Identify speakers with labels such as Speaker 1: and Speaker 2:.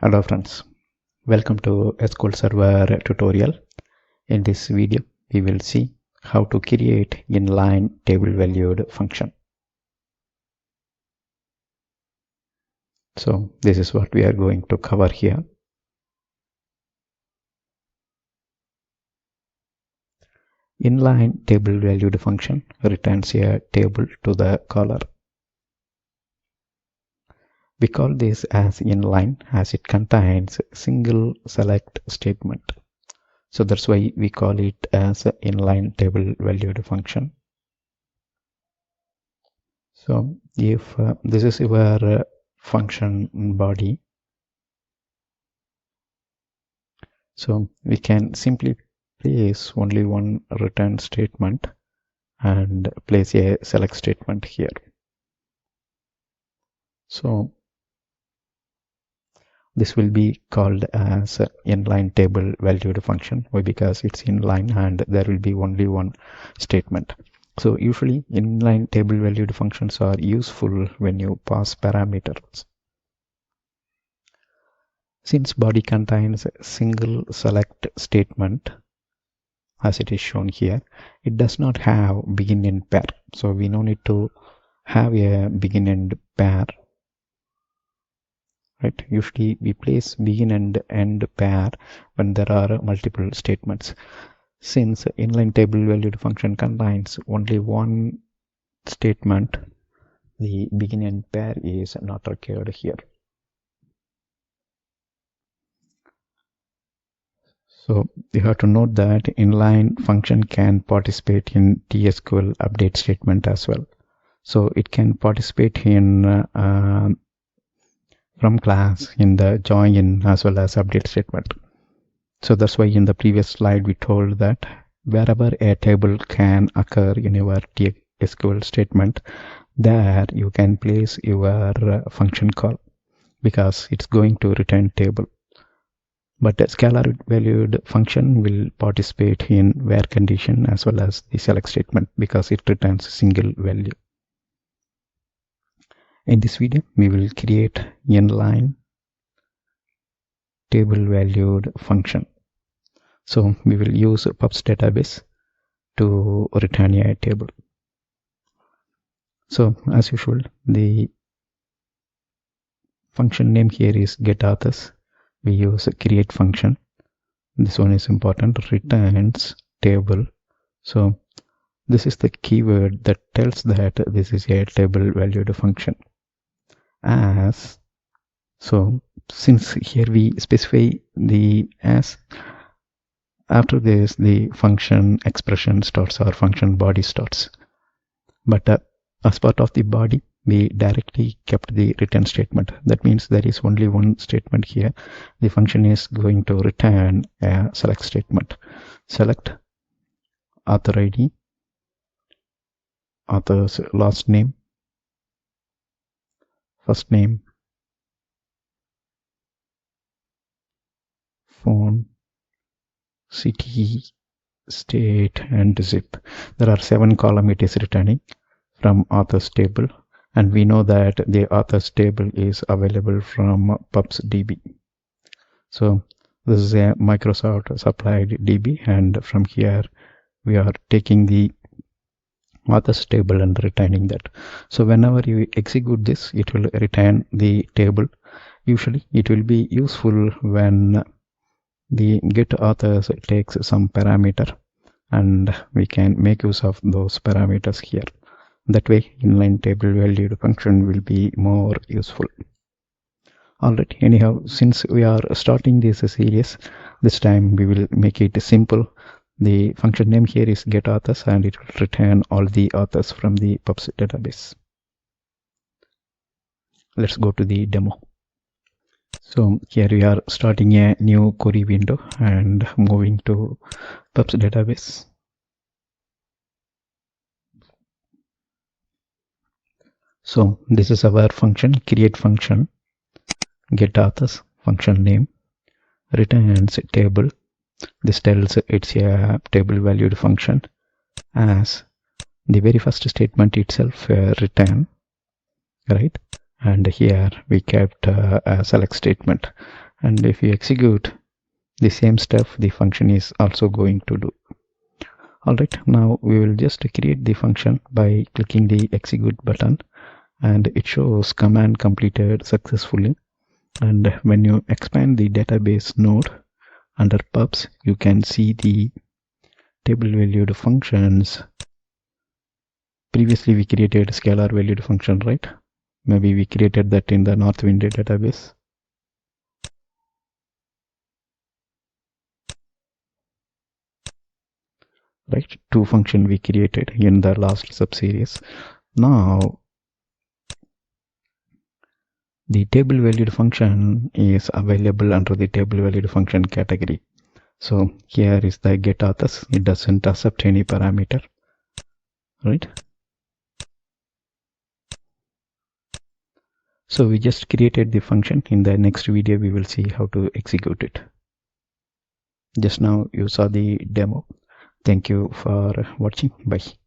Speaker 1: Hello friends, welcome to SQL Server tutorial. In this video, we will see how to create inline table valued function. So this is what we are going to cover here. Inline table valued function returns a table to the caller. We call this as inline as it contains single select statement. So that's why we call it as an inline table valued function. So if this is your function body, so we can simply place only one return statement and place a select statement here. So this will be called as inline table valued function. Why? Because it's inline and there will be only one statement. So usually inline table valued functions are useful when you pass parameters. Since body contains a single select statement, as it is shown here, it does not have begin end pair. So we no need to have a begin end pair. Right? Usually we place begin and end pair when there are multiple statements. Since inline table valued function contains only one statement, the begin end pair is not required here. So you have to note that inline function can participate in TSQL update statement as well. So it can participate in from class in the join as well as update statement. So that's why in the previous slide we told that wherever a table can occur in your TSQL statement, there you can place your function call because it's going to return table. But a scalar valued function will participate in where condition as well as the select statement because it returns a single value. In this video, we will create inline table valued function. So we will use PUBS database to return a table. So as usual, the function name here is getAuthors. We use a create function. This one is important, returns table. So this is the keyword that tells that this is a table valued function. As so since here we specify the as, after this the function expression starts or function body starts, but as part of the body we directly kept the return statement. That means there is only one statement here. The function is going to return a select statement. Select author ID, author's last name, first name, phone, city, state, and zip. There are 7 columns it is returning from authors table, and we know that the authors table is available from PubsDB. So this is a Microsoft supplied DB, and from here we are taking the authors table and returning that. So whenever you execute this, it will return the table. Usually it will be useful when the get authors takes some parameter and we can make use of those parameters here. That way inline table valued function will be more useful. Alright, anyhow, since we are starting this series, this time we will make it simple. The function name here is getAuthors and it will return all the authors from the PUBS database. Let's go to the demo. So here we are starting a new query window and moving to PUBS database. So this is our function, create function, getAuthors, function name, returns table. This tells it's a table valued function. As the very first statement itself return, right? And here we kept a select statement, and if you execute the same stuff, the function is also going to do. Alright, now we will just create the function by clicking the execute button, and it shows command completed successfully. And when you expand the database node under pubs, you can see the table valued functions. Previously we created scalar valued function, right? Maybe we created that in the Northwind database. Right, 2 function we created in the last subseries. Now the table valued function is available under the table valued function category. So here is the get authors. It doesn't accept any parameter, right? So we just created the function. In the next video we will see how to execute it. Just now you saw the demo. Thank you for watching. Bye.